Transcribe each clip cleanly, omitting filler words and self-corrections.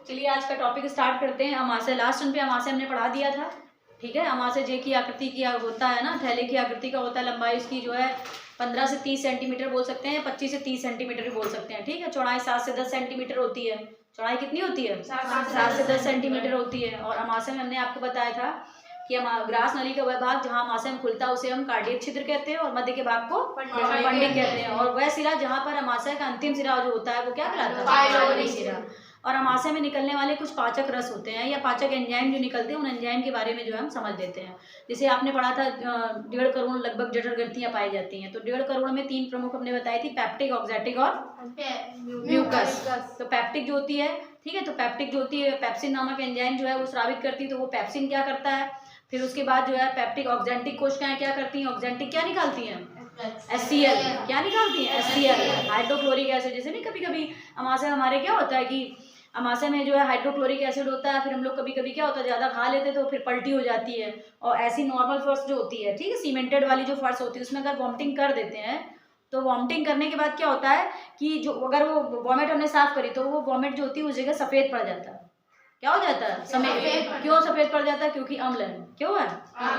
चलिए आज का टॉपिक स्टार्ट करते हैं। अमाशय लास्ट टर्म पे अमाशय हमने पढ़ा दिया था, ठीक है। अमाशय जे की आकृति की होता है ना, थैले की आकृति का होता है। लंबाई उसकी जो है 15 से 30 सेंटीमीटर बोल सकते हैं, 25 से 30 सेंटीमीटर भी बोल सकते हैं, ठीक है। चौड़ाई 7 से 10 सेंटीमीटर होती है। चौड़ाई कितनी होती है? 7 से 10 सेंटीमीटर होती है। और अमाशय में हमने आपको बताया था कि हम ग्रास नली का वह भाग जहाँ अमाशय में खुलता है उसे हम कार्डियक छिद्र कहते हैं, और मध्य के भाग को पंडिक कहते हैं। और वह सिरा जहाँ पर अमाशय का अंतिम सिरा जो होता है वो क्या कहलाता है? पाइलोरी सिरा। और अमाशय में निकलने वाले कुछ पाचक रस होते हैं या पाचक एंजाइम जो निकलते हैं, उन एंजाइम के बारे में जो है हम समझ लेते हैं। जैसे आपने पढ़ा था 1.5 करोड़ लगभग जठर ग्रंथियां पाई जाती हैं। तो 1.5 करोड़ में 3 प्रमुख हमने बताई थी, पेप्टिक, ऑक्जेटिक और म्यूकस। तो पेप्टिक जो होती है, ठीक है, तो पेप्टिक जो होती है पेप्सिन नामक एंजाइम जो है वो स्रावित करती है। तो वो पेप्सिन क्या करता है, फिर उसके बाद जो है पेप्टिक ऑक्जेंटिक कोशिकाएं क्या करती हैं, ऑक्जेंटिक क्या निकालती हैं? HCl। क्या निकालती हैं? HCl, hydrochloric acid. जैसे नहीं कभी कभी अमाशय हमारे क्या होता है कि अमाशय में जो है हाइड्रोक्लोरिक एसिड होता है, फिर हम लोग कभी कभी क्या होता है ज़्यादा खा लेते तो फिर पलटी हो जाती है। और ऐसी नॉर्मल फर्श जो होती है, ठीक है, सीमेंटेड वाली जो फर्श होती है उसमें अगर वॉमिटिंग कर देते हैं तो वॉमिटिंग करने के बाद क्या होता है कि जो अगर वो वॉमिट हमने साफ करी तो वो वॉमिट जो होती है उस जगह सफ़ेद पड़ जाता है। क्या हो जाता है? सफेद। क्यों सफेद पड़ जाता है? क्योंकि अम्ल है। क्यों है?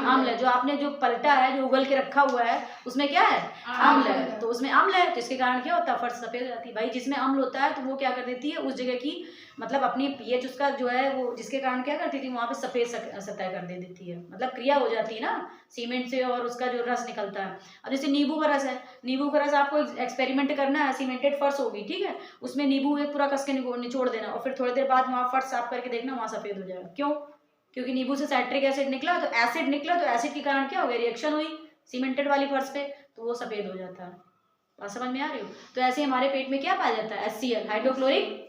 अम्ल है। जो आपने जो पलटा है, जो उगल के रखा हुआ है, उसमें क्या है? अम्ल है। तो उसमें अम्ल है, जिसके कारण क्या होता है? फर्श सफेद हो जाती है। भाई जिसमें अम्ल होता है तो वो क्या कर देती है, उस जगह की मतलब अपनी पीएच उसका जो है वो, जिसके कारण क्या करती थी, वहाँ पे सफेद सतह कर दे देती है। मतलब क्रिया हो जाती है ना सीमेंट से, और उसका जो रस निकलता है। अब जैसे नींबू का रस है, नींबू का रस आपको एक्सपेरिमेंट करना है, सीमेंटेड फर्श होगी, ठीक है, उसमें नींबू एक पूरा कस के निचोड़ देना और फिर थोड़ी देर बाद वहाँ फर्श साफ करके देखना, वहाँ सफेद हो जाएगा। क्यों? क्योंकि नींबू से साइट्रिक एसिड निकला, तो एसिड निकला, तो एसिड के कारण क्या हो गया? रिएक्शन हुई सीमेंटेड वाली फर्श पे, तो वो सफेद हो जाता है। बात समझ में आ रही हो? तो ऐसे हमारे पेट में क्या पाया जाता है? HCl, hydrochloric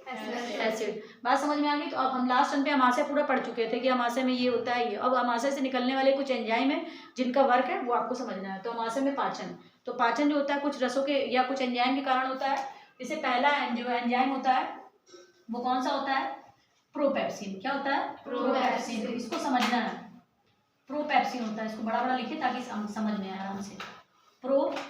acid. बात समझ में आ गई? तो अब हम लास्ट टर्म पे अमाशय पूरा पढ़ चुके थे कि अमाशय में ये होता है ये। अब अमाशय से निकलने वाले कुछ एंजाइम है जिनका वर्क है वो आपको समझना है। तो अमाशय में पाचन, तो पाचन जो होता है कुछ रसों के या कुछ एंजाइम के कारण होता है। जैसे पहला जो एंजाइम होता है वो कौन सा होता है? प्रोपेप्सिन। क्या होता है? प्रोपेप्सिन। इसको समझना है, प्रोपेप्सिन होता है। इसको बड़ा बड़ा लिखिए ताकि समझ में आए आराम से। प्रोपेप्सिन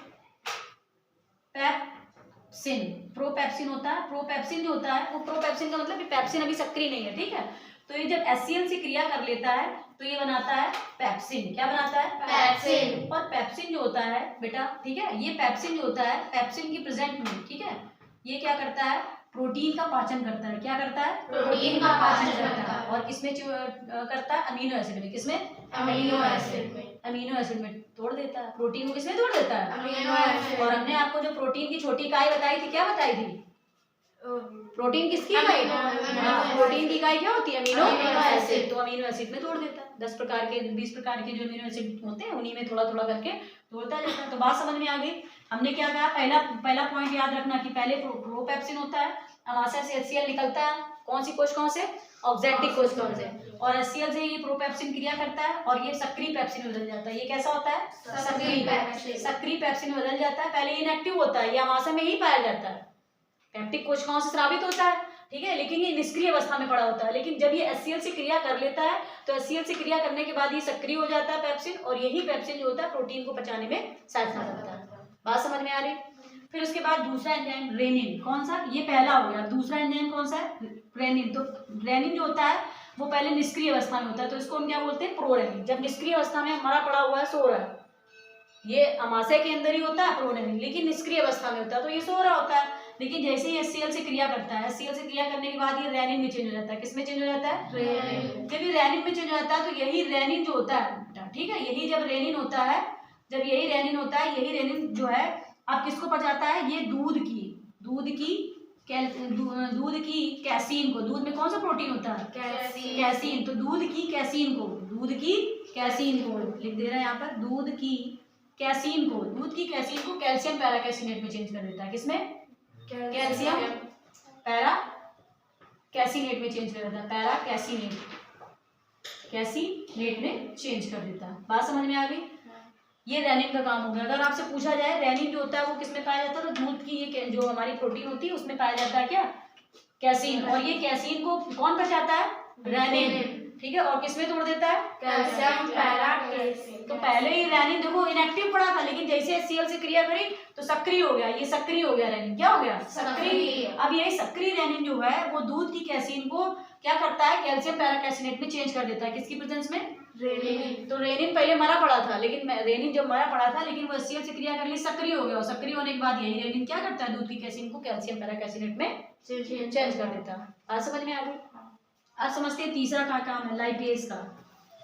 होता है। प्रोपेप्सिन जो होता है वो, प्रोपेप्सिन का मतलब पेप्सिन अभी सक्रिय नहीं है, ठीक है। तो ये जब HCl से क्रिया कर लेता है तो ये बनाता है पेप्सिन। क्या बनाता है? पेप्सिन। और पेप्सिन जो होता है बेटा, ठीक है, ये पेप्सिन जो होता है पेप्सिन की प्रेजेंट में, ठीक है, ये क्या करता है? प्रोटीन का पाचन करता है। क्या करता है? प्रोटीन का पाचन करता है। और किसमें करता है? अमीनो एसिड में। किसमें? अमीनो एसिड में। अमीनो एसिड में तोड़ देता है। प्रोटीन को किसमें तोड़ देता है? Amino acid. और हमने आपको जो प्रोटीन की छोटी इकाई बताई थी, क्या बताई थी? प्रोटीन किसकी इकाई? प्रोटीन की इकाई क्या होती है? Amino acid. तो अमीनो एसिड में तोड़ देता है। 10 प्रकार के 20 प्रकार के जो अमीनो एसिड होते हैं उन्हीं में थोड़ा थोड़ा करके तोड़ता जाता है। तो बात समझ में आ गई? हमने क्या कहा? पहला पॉइंट याद रखना कि पहले प्रोपेप्सिन होता है, अमाशय से HCl निकलता है। कौन सी कोशिकाओं से? ऑक्जेटिक कोशिकाओं से। और HCl से ये प्रोपेप्सिन क्रिया करता है और ये सक्रिय पेप्सिन में बदल जाता है। ये कैसा होता है? सक्रिय पेप्सिन में बदल जाता है। पहले इनएक्टिव होता है, ये अमाशय में ही पाया जाता है, पेप्टिक कोशिकाओं से स्रावित होता है, ठीक है, लेकिन ये निष्क्रिय अवस्था में पड़ा होता है। लेकिन जब ये HCl से क्रिया कर लेता है तो HCl से क्रिया करने के बाद ये सक्रिय हो जाता है पेप्सिन, और यही पेप्सिन जो होता है प्रोटीन को पचाने में सहायता करता है। बात समझ में आ रही? फिर उसके बाद दूसरा एंजाइम रेनिन। कौन सा? ये पहला हो गया। दूसरा एंजाइम कौन सा है? रेनिन। तो रेनिन जो होता है वो पहले निष्क्रिय अवस्था में होता है, तो इसको हम क्या बोलते हैं? प्रोरेनिन। जब निष्क्रिय अवस्था में हमारा पड़ा हुआ है, सो रहा है, ये अमाशय के अंदर ही होता है प्रोरेनिन, लेकिन निष्क्रिय अवस्था में होता है तो ये सो रहा होता है। लेकिन जैसे ही HCl से क्रिया करता है, HCl से क्रिया करने के बाद ये रेनिन में चेंज हो जाता है। किसमें चेंज हो जाता है? रेनिन। जब ये रेनिन में चेंज हो जाता है तो यही रेनिन जो होता है, ठीक है, यही जब रेनिन होता है, जब यही रेनिन होता है, यही रेनिन जो है अब किसको पचाता है? ये दूध की कैसीन को। दूध में कौन सा प्रोटीन होता है? कैसीन। तो दूध की कैसीन को लिख दे रहे हैं यहाँ पर, दूध की कैसीन को कैल्शियम पैराकैसिनेट में चेंज कर देता है। किसमें? कैल्शियम पैराकैसिनेट में चेंज कर देता है। कैसीनेट में चेंज कर देता है। बात समझ में आ गई? ये रेनिन का काम हो गया। अगर आपसे पूछा जाए रेनिन जो होता है वो किसमें पाया जाता है, तो दूध की ये जो हमारी प्रोटीन होती है उसमें पाया जाता है क्या? कैसीन। और ये कैसीन को कौन पचाता है? रेनिन, ठीक है, और किसमें तोड़ देता है? कैल्शियम पैराकेसिनेट। तो पहले ही रेनिन देखो इनएक्टिव पड़ा था, लेकिन जैसे HCl से क्रिया करी तो सक्रिय हो गया, ये सक्रिय हो गया रेनिन। क्या हो गया? सक्रिय। अब यही सक्रिय रेनिन जो है वो दूध की कैसीन को क्या करता है? कैल्शियम पैराकेसिनेट में चेंज कर देता है। किसकी प्रेजेंस में? रेनिन। तो रेनिन पहले मरा पड़ा था, लेकिन रेनिन जब मरा पड़ा था लेकिन वो HCl से क्रिया कर ली, सक्रिय हो गया, और सक्रिय होने के बाद यही रेनिन क्या करता है? दूध की कैसीन को कैल्शियम पैराकेसिनेट में चेंज कर देता है। आज समझ में आ गई? अब समझते हैं तीसरा क्या काम है लाइपेज का।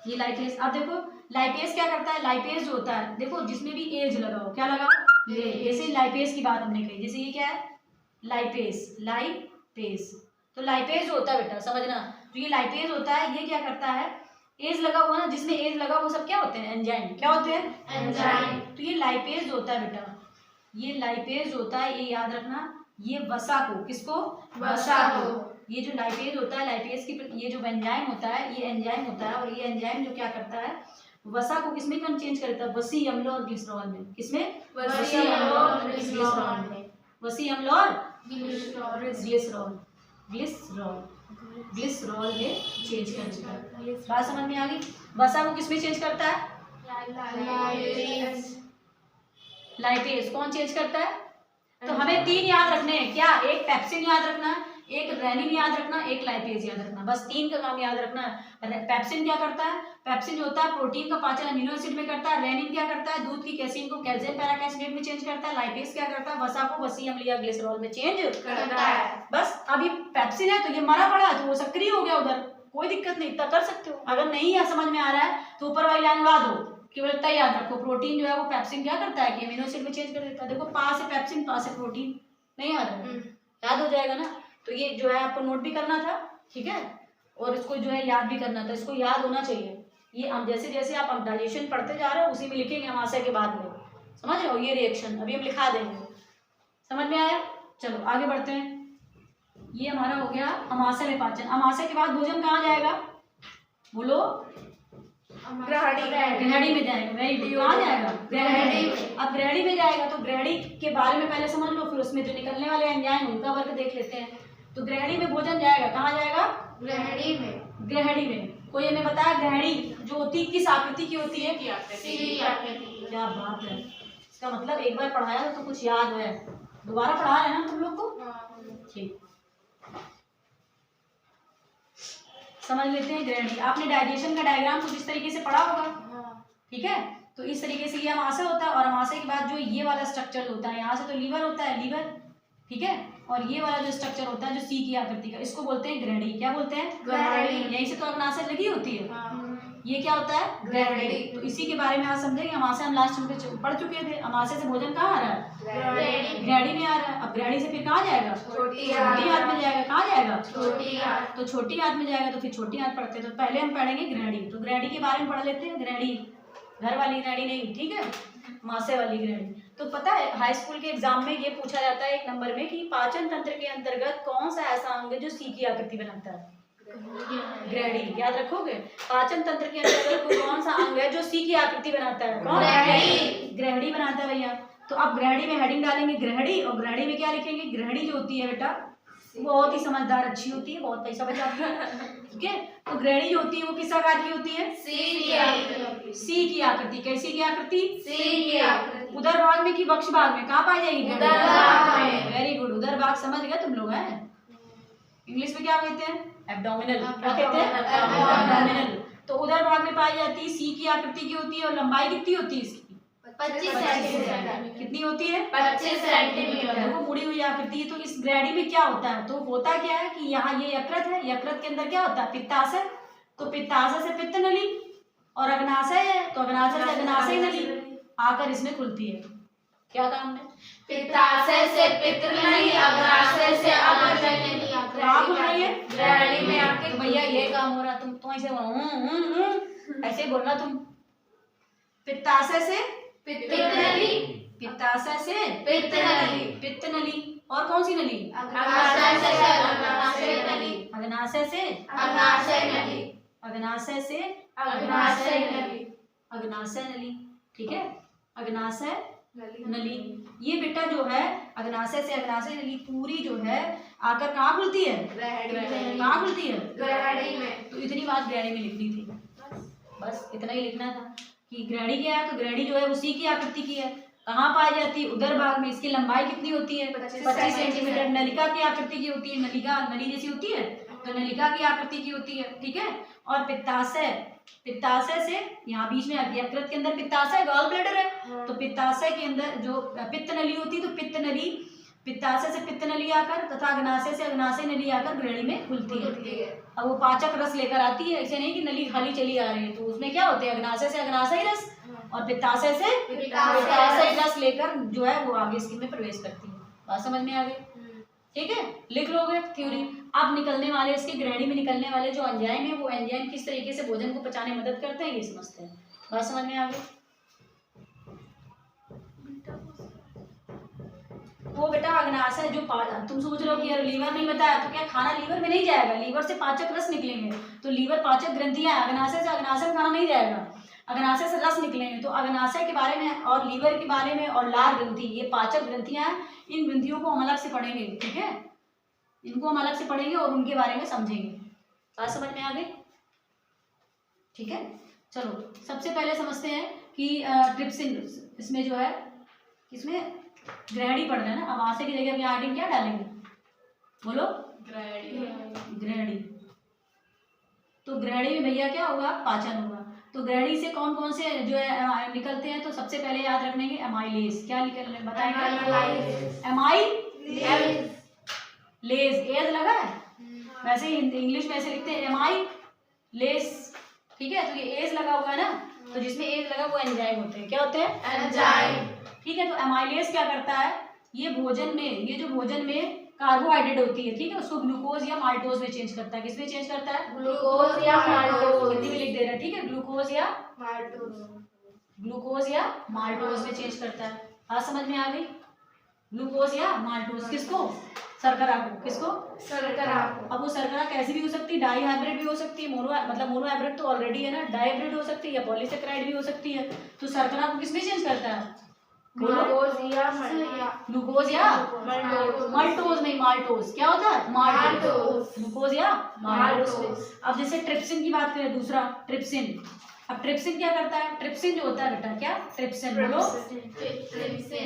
ये लाइपेज, अब देखो लाइपेज क्या करता है? लाइपेज जो होता है देखो जिसमें भी एज लगा हो, क्या लगा? जैसे लाइपेज की बात हमने कही, जैसे ये क्या है? लाइपेज। लाइपेज तो लाइपेज जो होता है बेटा समझना, तो ये लाइपेज होता है, ये क्या करता है? एज लगा हुआ ना, जिसमें एज लगा वो सब क्या होते हैं? एंजाइम। क्या होते हैं? एंजाइम। तो ये लाइपेज होता है बेटा, ये लाइपेज होता है, ये याद रखना, ये वसा को, किसको? वसा को। ये जो लाइपेज होता है, लाइपेज की ये जो एंजाइम होता है, ये एंजाइम होता है, और ये एंजाइम जो क्या करता है? वसा को किसमें चेंज करता है? वसी अम्ल और ग्लिसरॉल में। किसमें? वसी अम्ल और ग्लिसरॉल में। वसी अम्ल और ग्लिसरॉल। ग्लिसरॉल में चेंज कर देता है। बात समझ में आ गई? वसा को किसमें चेंज करता है? लाइपेज। कौन चेंज करता है? तो हमें 3 याद रखने हैं। क्या? एक पेप्सिन याद रखना, एक रेनिन याद रखना, एक लाइपेज याद रखना, बस 3 का काम याद रखना है। पेप्सिन क्या करता है? पेप्सिन जो होता है प्रोटीन का पाचन अमीनो एसिड में करता है। रेनिन क्या करता है? दूध की कैसीन को कैल्शियम पैराकेसिनेट में चेंज करता है। लाइपेज क्या करता है? वसा को वसी अम्ल या ग्लिसरॉल में चेंज करता है। बस। अब ये पेप्सिन है तो ये मरा पड़ा है तो वो सक्रिय हो गया उधर, कोई दिक्कत नहीं, इतना कर सकते हो। अगर नहीं है समझ में आ रहा है तो ऊपर वाली लाइन याद हो, केवल इतना याद रखो, प्रोटीन जो है वो पेप्सिन क्या करता है कि अमीनो एसिड में चेंज कर देता है। देखो पा से पेप्सिन, पा से प्रोटीन, नहीं याद है? याद हो जाएगा ना। तो ये जो है आपको नोट भी करना था, ठीक है, और इसको जो है याद भी करना था, इसको याद होना चाहिए। ये अब जैसे जैसे आप डाइजेशन पढ़ते जा रहे हो उसी में लिखेंगे अमाशय के बाद में, समझ रहे हो? ये रिएक्शन अभी हम लिखा देंगे। समझ में आया? चलो आगे बढ़ते हैं। ये हमारा हो गया अमाशय में पाचन। अमाशय के बाद भोजन कहाँ जाएगा? बोलो। ग्रहणी में जाएगा। Very good. कहाँ जाएगा? ग्रहणी में। अब ग्रहणी में जाएगा तो ग्रहणी के बारे में पहले समझ लो, फिर उसमें जो निकलने वाले एंजाइम उनका वर्ग देख लेते हैं। तो ग्रहणी में भोजन जाएगा, कहाँ जाएगा? ग्रहणी में। ग्रहणी में। कोई हमें बताया ग्रहणी जो होती किस आकृति की होती है? क्या बात है, इसका मतलब एक बार पढ़ाया तो कुछ याद है, दोबारा पढ़ा रहे हैं ना तुम लोग को? ठीक, समझ लेते हैं। ग्रहणी आपने डाइजेशन का डायग्राम कुछ इस तरीके से पढ़ा होगा, ठीक है? तो इस तरीके से ये अमाशय होता है, और अमाशय के बाद जो ये वाला स्ट्रक्चर होता है, यहाँ से तो लीवर होता है, लीवर, ठीक है, और ये वाला जो स्ट्रक्चर होता है जो सी की आकृति का, इसको बोलते हैं ग्रहणी। क्या बोलते हैं? ग्रहणी। यहीं से तो अग्नाशय लगी होती है। ये क्या होता है? ग्रहणी। तो इसी के बारे में आज समझेंगे। अमाशय हम लास्ट में पढ़ चुके थे। अमाशय से भोजन कहाँ आ रहा है? ग्रहणी में आ रहा है। अब ग्रहणी से फिर कहाँ जाएगा? छोटी आंत में जाएगा। कहाँ जाएगा? छोटी आंत। तो छोटी आंत में जाएगा, तो फिर छोटी आंत पढ़ते हैं। तो पहले हम पढ़ेंगे ग्रहणी। तो ग्रहणी के बारे में पढ़ लेते हैं। ग्रहणी घर वाली ग्रहणी नहीं, ठीक है, अमाशय वाली ग्रहणी। तो पता है हाई स्कूल के एग्जाम में ये पूछा जाता है 1 नंबर में कि पाचन तंत्र के अंतर्गत कौन सा ऐसा अंग है जो सी की आकृति बनाता है? ग्रहणी। याद रखोगे? पाचन तंत्र के अंतर्गत कौन सा अंग है जो सी की आकृति बनाता है? कौन? ग्रहणी बनाता है भैया। तो अब ग्रहणी में हेडिंग डालेंगे ग्रहणी, और ग्रहणी में क्या लिखेंगे? ग्रहणी जो होती है बेटा बहुत ही समझदार, अच्छी होती है, बहुत पैसा बचाती है, ठीक है। तो ग्रहणी जो होती है वो किस आकार की होती है? सी की आकृति। कैसी की आकृति? उदर भाग में कि वक्ष भाग में? कहाँ पाई जाएगी? उदर भाग में। वेरी गुड, उदर भाग समझ गए तुम लोग हैं। इंग्लिश में क्या कहते हैं? एब्डोमिनल। क्या कहते हैं? एब्डोमिनल। तो उदर भाग में पाई जाती है, सी की आकृति की होती है, और लंबाई कितनी होती है इसकी? 25 सेंटीमीटर। कितनी होती है? 25 सेंटीमीटर। देखो मुड़ी हुई आकृति है। तो इस ग्रहणी में क्या होता है? तो होता क्या है कि यहाँ ये यकृत है, यकृत के अंदर क्या होता है? पित्ताशय। तो पित्ताशय से पित्त नली, और अग्नाशय है तो अग्नाशय से अग्नाशय नली आकर इसमें खुलती है। क्या काम है? पित्ताशय से पित्त नली, अग्नाशय से अग्नाशय नली कहाँ खुल रही है? ग्रहणी में आके। तो भैया ये काम हो रहा, तुम ऐसे बोलना तुम। पित्ताशय से पित्त नली, पित्ताशय से पित्त नली, पित्त नली, और कौन सी नली? अग्नाशय से अग्नाशय नली, अग्नाशय से अग्नाशय नली, अग्नाशय से अग्नाशय नली, अग्नाशय नली, ठीक है, अग्नाशय नली। ये बेटा जो है अग्नाशय से अग्नाशय नली पूरी जो है आकर कहाँ खुलती है? ग्रहणी कहाँ खुलती है? ग्रहणी में। तो इतनी बात ग्रहणी में लिखनी थी, बस इतना ही लिखना था कि ग्रहणी क्या है। तो ग्रहणी जो है उसी की आकृति की है। कहाँ पाई जाती है? उदर भाग में। इसकी लंबाई कितनी होती है? 25 सेंटीमीटर। नलिका की आकृति की होती है, नलिका नली जैसी होती है, तो नलिका की आकृति की होती है, ठीक है। और पित्ताशय, पित्ताशय से यहाँ बीच में यकृत के अंदर पित्ताशय गॉल ब्लैडर है, तो पित्ताशय के अंदर जो पित्त नली होती है, तो पित्त नली, पित्ताशय से पित्त नली आकर तथा अग्नाशय से अग्नाशय नली आकर ग्रहणी में खुलती है। अब वो पाचक रस लेकर आती है, ऐसे नहीं कि नली खाली चली आ रही है। तो उसमें क्या होते हैं? अग्नाशय से अग्नाशय रस और पित्ताशय से पित्ताशय रस लेकर जो है वो आगे स्किन में प्रवेश करती है। बात समझ में आ गई? ठीक है, लिख लोगे थ्योरी। अब निकलने वाले इसके ग्रहणी में निकलने वाले जो एंजाइम है, वो एंजाइम किस तरीके से भोजन को पचाने में मदद करते हैं, ये समझते हैं। बात समझ में आ गई? वो बेटा अग्नाशय जो तुम सोच रहे हो कि यार लीवर नहीं बताया, तो क्या खाना लीवर में नहीं जाएगा? लीवर से पाचक रस निकलेंगे, तो लीवर पाचक ग्रंथियां, अग्नाशय से अग्नाशय खाना नहीं जाएगा, अग्नाशय से रस निकलेंगे। तो अग्नाशय के बारे में और लीवर के बारे में और लार ग्रंथि, ये पाचक ग्रंथियां हैं, इन ग्रंथियों को हम अलग से पढ़ेंगे, ठीक है। इनको हम अलग से पढ़ेंगे और उनके बारे में समझेंगे। बात समझ में आ गई? ठीक है, चलो सबसे पहले समझते हैं कि ट्रिप्सिन, इसमें जो है, इसमें ग्रहणी पढ़ रहे हैं ना। अब आशय की जगह आर्टिन क्या डालेंगे? बोलो। ग्रहणी। तो ग्रहणी में भैया क्या होगा? पाचन होगा। तो ग्रहणी से कौन कौन से जो है निकलते हैं? तो सबसे पहले याद रखने के एमाइलेज। क्या निकल बताएंगे? एमाइलेज, एज लगा है, वैसे इंग्लिश में ऐसे लिखते हैं एमाइलेज, ठीक है। तो ये एज लगा हुआ है ना, तो जिसमें एज लगा वो एंजाइम होते हैं। क्या होते हैं? एंजाइम, ठीक है। तो एमाइलेज क्या करता है? ये भोजन में, ये जो भोजन में कार्बोहाइड्रेट होती है, ठीक है, उसको ग्लूकोज या माल्टोज में चेंज करता है। किसमें चेंज करता है? ग्लूकोज या माल्टोज। हिंदी में लिख दे रहा है, ठीक है, ग्लूकोज या माल्टोज, ग्लूकोज या माल्टोज में चेंज करता है। हाँ, समझ में आ गई? ग्लूकोज या माल्टोज। किसको? शर्करा को। किसको? शर्करा को। अब वो शर्करा कैसी भी हो सकती है? डाई हाइब्रिड भी हो सकती है, मोनो मतलब मोनो हाइब्रिड तो ऑलरेडी है ना, डाई हाइब्रिड हो सकती है या पॉलीसेकेराइड भी हो सकती है। तो शर्करा को किसमें चेंज करता है? ग्लूकोज या माल्टोज नहीं, माल्टोज। क्या होता है? माल्टोज। ग्लूकोज या माल्टोज। अब जैसे ट्रिप्सिन की बात करें, दूसरा ट्रिप्सिन। अब ट्रिप्सिन क्या करता है? ट्रिप्सिन जो होता है बेटा, क्या? ट्रिप्सिन बोलो।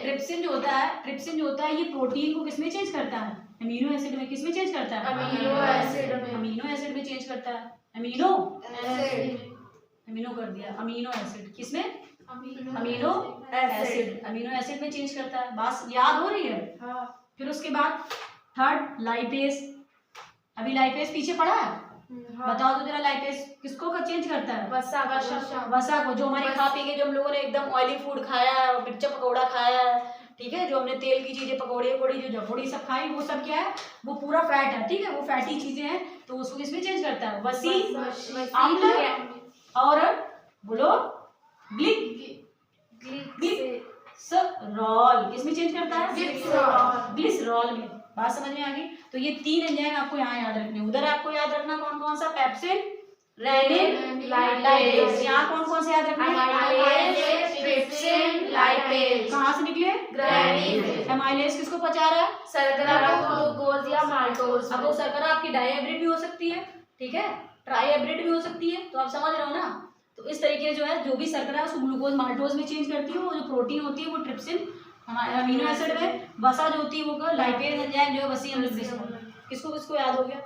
ट्रिप्सिन जो होता है, ट्रिप्सिन जो होता है, ये प्रोटीन को किसमें चेंज करता है? अमीनो एसिड में। किसमें चेंज करता है? अमीनो एसिड में। अमीनो एसिड में चेंज करता है। अमीनो एसिड, अमीनो कर दिया, अमीनो एसिड। किसमें? Amino amino acid, amino acid में चेंज करता है। बात याद हो रही है? हाँ। फिर उसके बाद थर्ड लाइपेज। अभी लाइपेज पीछे पड़ा है, बताओ तो जरा, लाइपेज किसको का चेंज करता है? वसा को। जो हमारे खा पी के, जो हम लोगों ने एकदम ऑयली फूड खाया है, मिर्चा पकौड़ा खाया है, ठीक है, जो हमने तेल की चीजें, पकौड़े वकौड़ी, जो जफोड़ी सब खाई, वो सब क्या है? वो पूरा फैट है, ठीक है, वो फैटी चीजें हैं। तो उसको किसमें चेंज करता है? वसी अम्ल और बोलो ग्लिसरॉल। किसमें चेंज करता है? ग्लिसरॉल में। बात समझ में आ गई? तो ये तीन एंजाइम आपको यहाँ याद रखने। उधर आपको याद रखना कौन कौन सा? Pepsin, rennin, lipase. यहाँ कौन कौन से याद रखने? Trypsin, lipase. कहाँ से निकले? ग्रहणी से। एमाइलेज किसको पचा रहा है? शर्करा को ग्लूकोज या माल्टोज। अब वो शर्करा आपकी डाईहाइब्रिड भी हो सकती है, ठीक है, ट्राईहाइब्रिड भी हो सकती है। तो आप समझ रहे हो ना? तो इस तरीके जो है, जो भी शर्करा है उसको ग्लूकोज माल्टोज में चेंज करती है। वो जो प्रोटीन होती है वो ट्रिप्सिन, अमीनो एसिड में। वसा जो होती है वो लाइपेज एंजाइम जो है वसी अम्ल ग्लिसरॉल। किसको किसको याद हो गया?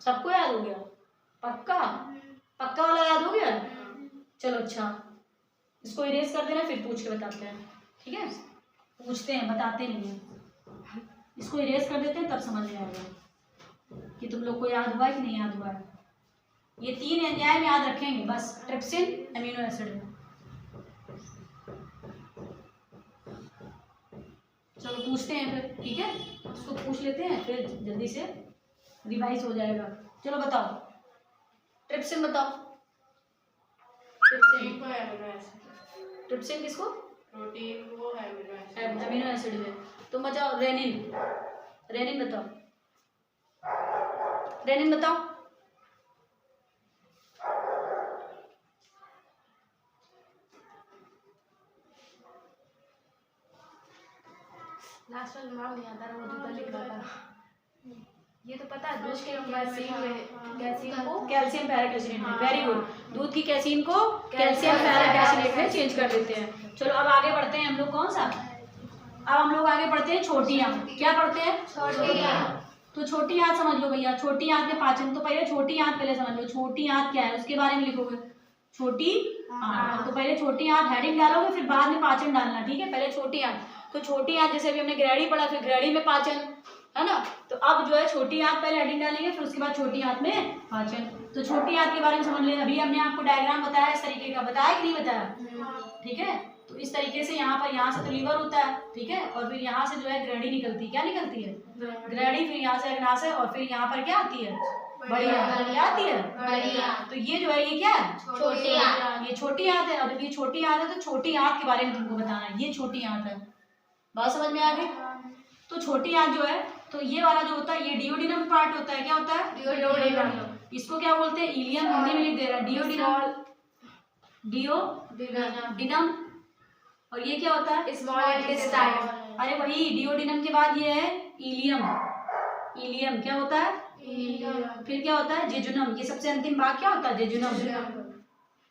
सबको याद हो गया? पक्का? पक्का वाला याद हो गया? चलो अच्छा, इसको इरेज कर देना, फिर पूछ के बताते हैं, ठीक है। पूछते हैं, बताते नहीं हैं। इसको इरेज कर देते हैं, तब समझ में आएगा कि तुम लोग को याद हुआ है कि नहीं याद हुआ है। ये तीन एंजाइम याद रखेंगे बस, ट्रिप्सिन, अमीनो एसिड में। चलो पूछते हैं फिर, ठीक है, इसको पूछ लेते हैं, फिर जल्दी से रिवाइज हो जाएगा। चलो बताओ, ट्रिप्सिन बताओ। ट्रिप्सिन किसको? प्रोटीन को अमीनो एसिड में। तुम बताओ रेनिन। रेनिन बताओ, रेनिन बताओ। लास्ट चल नाम नहीं आता वो तो लिख रहा था। ये तो पता है दूध के कैल्शियम को कैल्शियम पैरिक एसिड में, वेरी गुड। दूध की कैसीन को कैल्शियम पैरिक एसिड में चेंज कर देते हैं। चलो अब आगे बढ़ते हैं हम लोग, कौन सा, अब हम लोग आगे बढ़ते हैं छोटी आंत। क्या पढ़ते हैं? छोटी आंत। तो छोटी आंत समझ लो भैया, छोटी आंत में पाचन। तो पहले छोटी आंत पहले समझ लो, छोटी आंत क्या है उसके बारे में लिखोगे, छोटी आंत। तो पहले छोटी आंत हेडिंग डालोगे, फिर बाद में पाचन डालना, ठीक है। पहले छोटी आंत, तो छोटी आंत जैसे अभी हमने ग्रैडी पढ़ा, फिर ग्रैडी में पाचन, है ना। तो अब जो है छोटी आंत पहले हेडिंग डालेंगे, फिर उसके बाद छोटी आंत में पाचन। तो छोटी आंत के बारे में समझ लें। अभी हमने आपको डायग्राम बताया इस तरीके का, बताया कि नहीं बताया, ठीक है। तो इस तरीके से यहाँ से तो लीवर होता है, ठीक है, और फिर यहाँ से जो है ग्रैडी निकलती है। क्या निकलती है? ग्रैडी। फिर यहाँ से अग्नाशय, और फिर यहाँ पर क्या आती है? बड़ी आंत। क्या आती है? बड़ी आंत। तो ये जो है ये क्या है? छोटी आंत। ये छोटी आंत है। और ये छोटी आंत है तो छोटी आंत के बारे में तुमको बताना है। ये छोटी आंत है, बात समझ में आ गई? तो छोटी आंत जो है, तो ये वाला जो होता है ये डिओडिनम पार्ट होता है। क्या होता है? डिओडिनम। इसको क्या बोलते हैं? इलियम, हिंदी में लिख दे रहा है डिओडिनम, डिओडिनम। और ये क्या होता है? Small intestine. अरे वही, डिओडिनम के बाद ये है इलियम। इलियम क्या होता है? फिर क्या होता है? जेजुनम। ये सबसे अंतिम भाग क्या होता है? जेजुनम।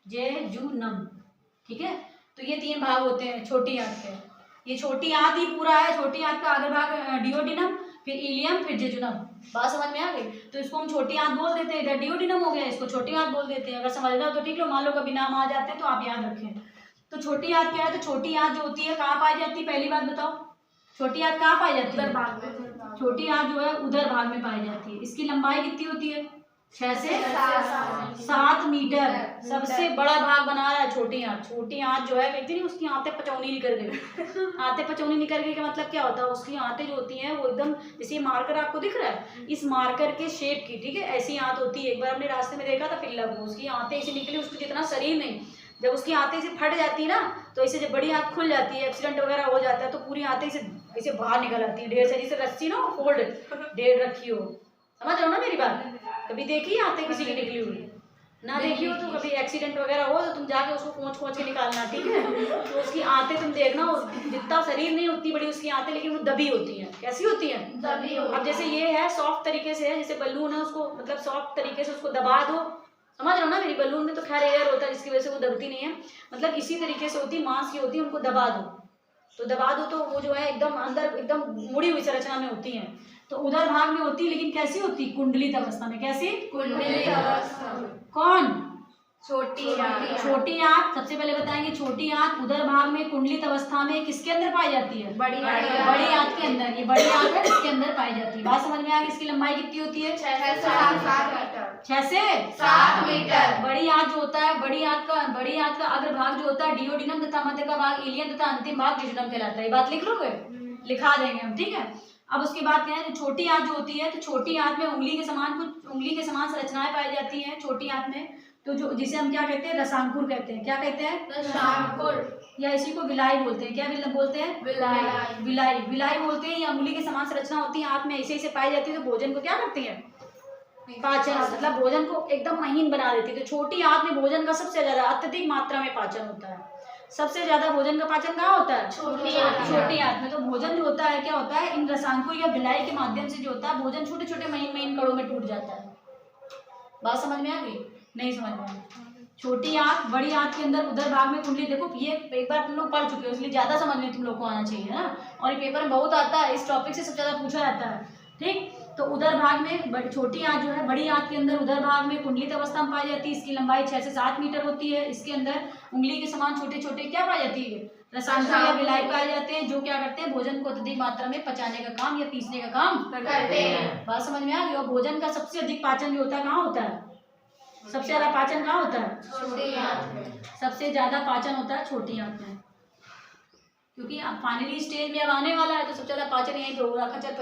जेजुनम, ठीक है। तो ये 3 भाग होते हैं छोटी आंत के। ये छोटी आंत ही पूरा है। छोटी आंत का आगे भाग डिओडिनम, फिर इलियम, फिर जेजुनम। बात समझ में आ गई? तो इसको हम छोटी आंत बोल देते हैं। इधर डिओडिनम हो गया, इसको छोटी आंत बोल देते हैं। अगर समझना हो तो ठीक लो, मान लो कभी नाम आ जाते हैं तो आप याद रखें। तो छोटी आंत क्या है? तो छोटी आंत जो होती है कहाँ पाई जाती है? पहली बात बताओ, छोटी आंत कहाँ पाई जाती है? छोटी आंत जो है उधर भाग में पाई जाती है। इसकी लंबाई कितनी होती है? 6 से 7 मीटर। सबसे बड़ा भाग बना रहा है छोटी आंत। छोटी आंत जो है, कहती नहीं उसकी आंतें पचौनी निकल गई। आंतें पचौनी निकल गई का मतलब क्या होता है? उसकी आंतें जो होती हैं वो एकदम, जैसे मार्कर आपको दिख रहा है, इस मार्कर के शेप की, ठीक है, ऐसी आंत होती है। एक बार हमने रास्ते में देखा था पिल्ला को, उसकी आंतें ऐसी निकली, उसको जितना शरीर नहीं, जब उसकी आंतें से फट जाती है ना, तो इसे जब बड़ी आंत खुल जाती है, एक्सीडेंट वगैरह हो जाता है, तो पूरी आंतें इसे बाहर निकल आती है ढेर सारी। जैसे रस्सी ना फोल्ड ढेर रखी हो, समझ रहे हो ना मेरी बात? कभी देखी आंतें किसी की निकली हुई? ना देखी हो तो कभी एक्सीडेंट वगैरह हो तो तुम जाके उसको खोंच के निकालना, ठीक है। तो उसकी आंतें तुम देखना, जितना शरीर नहीं उतनी बड़ी उसकी आंतें, लेकिन वो दबी होती हैं। कैसी होती हैं? दबी होती। अब जैसे ये है सॉफ्ट तरीके से है, जैसे बलून है, उसको मतलब सॉफ्ट तरीके से उसको दबा दो, समझ रहे हो ना मेरी? बलून में तो खैर एयर होता है जिसकी वजह से वो दबती नहीं है, मतलब इसी तरीके से होती है, मांस की होती है। उनको दबा दो, तो दबा दो तो वो जो है एकदम अंदर एकदम मुड़ी हुई संरचना में होती हैं। तो उधर भाग में होती है, लेकिन कैसी होती? कुंडलित अवस्था में। कैसी? कुंडलित अवस्था। कौन? छोटी आंत। छोटी आंत सबसे पहले बताएंगे। छोटी आंत उधर भाग में कुंडलित अवस्था में किसके अंदर पाई जाती है? बड़ी आंत के अंदर। ये बड़ी आंत है, इसके अंदर पाई जाती है। बात समझ में आ गई? इसकी लंबाई कितनी होती है? 6 से 7 मीटर। 6 से 7 मीटर। बड़ी आंत जो होता है, बड़ी आंत का अग्र भाग जो होता है डिओडिनम तथा मध्य का भाग इलियम तथा अंतिम भाग जेजुनम कहलाता है। ये बात लिख लोगे? लिखा देंगे हम, ठीक है। अब उसके बाद क्या है? छोटी आंत जो होती है, तो छोटी आंत में उंगली के समान संरचनाएं पाई जाती हैं छोटी आंत में। तो जो जिसे हम क्या कहते हैं? रसांकुर कहते हैं। क्या कहते हैं? रसांकुर, या इसी को विलाई बोलते हैं। क्या बोलते हैं? विलाई बोलते हैं। या उंगली के समान संरचना होती है आंत में, ऐसे पाई जाती है। तो भोजन को क्या करती है? पाचन, मतलब भोजन को एकदम महीन बना देती है। तो छोटी आंत में भोजन का सबसे ज्यादा अत्यधिक मात्रा में पाचन होता है। सबसे ज्यादा भोजन का पाचन कहाँ होता है? छोटी आंत में। तो भोजन जो होता है क्या होता है? इन रसांकुर या विलाई के माध्यम से जो होता है भोजन छोटे छोटे महीन कणों में टूट जाता है। बात समझ में आ गई? नहीं समझ में आई? छोटी आंत, बड़ी आंत के अंदर उधर भाग में कुंडली। देखो ये एक बार तुम लोग पढ़ चुके हो, इसलिए ज्यादा समझ में तुम लोग को आना चाहिए ना। और ये पेपर में बहुत आता है, इस टॉपिक से सबसे ज्यादा पूछा जाता है, ठीक। तो उधर भाग में छोटी आंत जो है, बड़ी आंत के अंदर उधर भाग में कुंडलित अवस्था में पाई जाती है। इसकी लंबाई 6 से 7 मीटर होती है। इसके अंदर उंगली के समान छोटे छोटे क्या पाई जाती है? रसांकुर या विलाई पाए जाते हैं, जो क्या करते हैं? भोजन को अत्यधिक मात्रा में पचाने का काम या पीसने का काम करते हैं। बात समझ में आ गई? और भोजन का सबसे अधिक पाचन जो होता है कहाँ होता है? सबसे ज्यादा पाचन कहाँ होता है? छोटी आंत में। सबसे ज्यादा पाचन होता है छोटी आंत में, क्योंकि अब फाइनली स्टेज में अब आने वाला है, तो सबसे ज्यादा पाचन यहीं पे होगा। खचर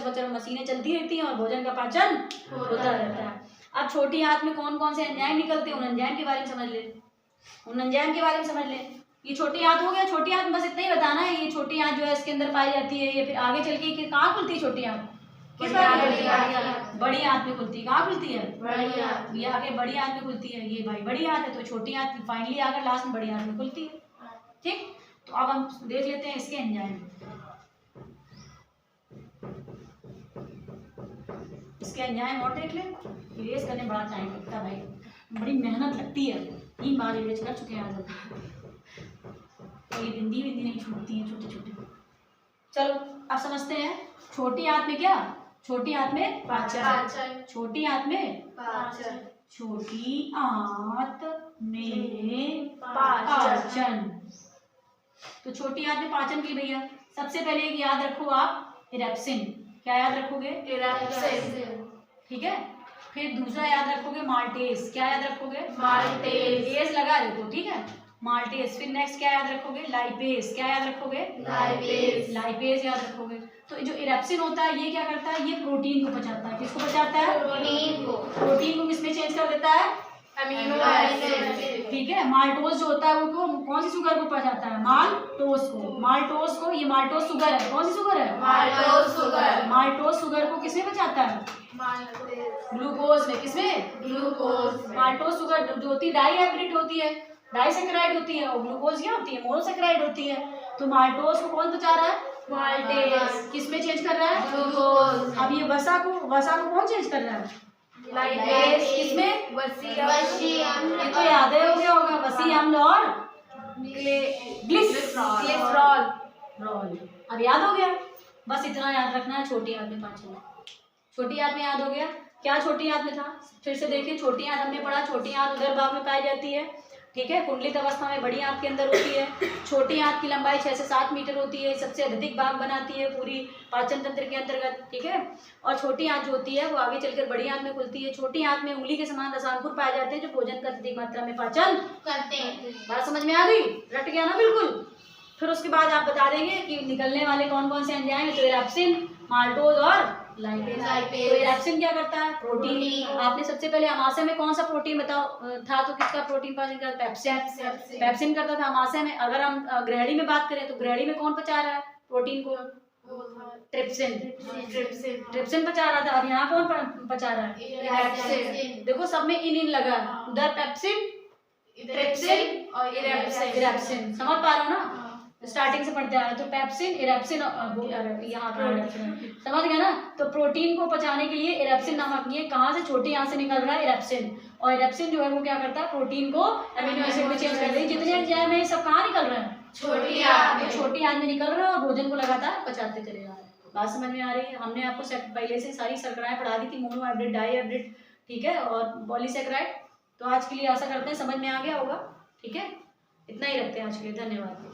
पचर मशीनें चलती रहती हैं और भोजन का पाचन होता रहता है। अब छोटी आंत में कौन कौन से एंजाइम निकलते हैं, उन एंजाइम के बारे में समझ ले। ये छोटी आंत हो गया। छोटी आंत बस इतना ही बताना है। ये छोटी आंत जो है इसके अंदर पाई जाती है। ये फिर आगे चल के कहाँ खुलती है छोटी आंत? किस बार खुलती है? बड़ी आंत में खुलती है। कहाँ खुलती है? बड़ी आंत। ये आगे बड़ी आंत में खुलती है। ये भाई बड़ी आंत है, तो छोटी आंत फाइनली आकर लास्ट में बड़ी आंत में खुलती है, ठीक। तो अब हम देख लेते हैं इसके एंजाइम। इसके एंजाइम और देख ले। इरेज करने में बड़ा टाइम लगता है भाई, बड़ी मेहनत लगती है। 3 बार इरेज कर चुके हैं आज तो ये बिंदी बिंदी नहीं छूटती है छोटी छोटी। चलो अब समझते हैं छोटी आंत में क्या, छोटी आंत में पाचन, छोटी आंत में पाचन, छोटी आंत में पाचन। तो छोटी आंत में पाचन की भैया सबसे पहले एक याद रखो आप इरेप्सिन। क्या याद रखोगे? इरेप्सिन। ठीक है, फिर दूसरा याद रखोगे माल्टेज। क्या याद रखोगे? माल्टेज। एज लगा देखो, ठीक है, माल्टेज। फिर नेक्स्ट क्या याद रखोगे? लाइपेज। क्या याद रखोगे? लाइपेज। लाइपेज याद रखोगे। तो जो इरेप्सिन होता है ये क्या करता है? ये प्रोटीन को पचाता है। किसको पचाता है? प्रोटीन को। प्रोटीन को किसमें चेंज कर देता है? Amino acid. ठीक है, माल्टोज जो होता है वो कौन सी शुगर को पचाता है? माल्टोज को। माल्टोज को, ये माल्टोज शुगर है। कौन सी शुगर है? Maltose sugar. माल्टोज शुगर को किसमें पचाता है? ग्लूकोज में। किसमें? ग्लूकोज। माल्टोज शुगर जो होती है डाईहाइब्रिड होती है, डाइसैकेराइड होती है, और ग्लूकोज क्या होती है? मोनोसैकेराइड होती है। तो माल्टोज को कौन पचा रहा है? माल्टेज। किसमें चेंज कर रहा है? ग्लूकोज। अब ये वसा को कौन चेंज कर रहा है? लाइपेज। किसमें? वसीयम। ये तो याद है हो गया होगा, वसी अम्ल और ग्लिसरॉल। अब याद हो गया। बस इतना याद रखना है छोटी आंत में पाचन। छोटी आंत में याद हो गया। क्या छोटी आंत में था? फिर से देखिए, छोटी आंत हमने पढ़ा, छोटी आंत उदर भाग में पाई जाती है। ठीक है, कुंडलित अवस्था में बड़ी आंत के अंदर होती है। छोटी आंत की लंबाई 6 से 7 मीटर होती है, सबसे अधिक भाग बनाती है पूरी पाचन तंत्र के अंतर्गत। ठीक है, और छोटी आंत जो होती है वो आगे चलकर बड़ी आंत में खुलती है। छोटी आंत में उंगली के समान रसांकुर पाए जाते हैं जो भोजन का अधिक मात्रा में पाचन करते हैं। बात समझ में आ गई? रट गया ना बिल्कुल? फिर उसके बाद आप बता देंगे कि निकलने वाले कौन कौन से एंजाइम है। तो इरेप्सिन, माल्टोज और लाइपेज। तो इरेप्सिन क्या करता है? प्रोटीन। आपने सबसे पहले अमाशय में कौन सा प्रोटीन बताओ था? तो किसका प्रोटीन पाचन करता है? पेप्सिन। पेप्सिन करता था अमाशय में। अगर हम ग्रहणी में बात करें तो ग्रहणी में कौन पचा रहा है प्रोटीन को? ट्रिप्सिन। ट्रिप्सिन पचा रहा था। और यहाँ कौन पचा रहा है? इरेप्सिन। देखो सब में इन लगा है, उधर पेप्सिन, ट्रिप्सिन और इरेप्सिन। समझ पा रहे हो ना? स्टार्टिंग से पढ़ते आ रहे तो पेप्सिन, इरेप्सिन, यहाँ पर समझ गया ना? तो प्रोटीन को पचाने के लिए इरेप्सिन नामक ये कहाँ से? छोटी आंत से निकल रहा है इरेप्सिन। और इरेप्सिन जो है वो क्या करता है? प्रोटीन को अमीनो एसिड में चेंज कर देती है। जितने एंजाइम है सब कहाँ निकल रहे हैं? छोटी आंत में। छोटी आंत में निकल रहे हैं और भोजन को लगातार पचाते चले जा रहे हैं। बात समझ में आ रही है? हमने आपको पहले से सारी शर्कराएं पढ़ा दी थी, मोनोहाइब्रिड, डाईहाइब्रिड, ठीक है, और पॉलीसैकेराइड। तो आज के लिए आशा करते हैं समझ में आ गया होगा। ठीक है, इतना ही रखते हैं आज के लिए। धन्यवाद।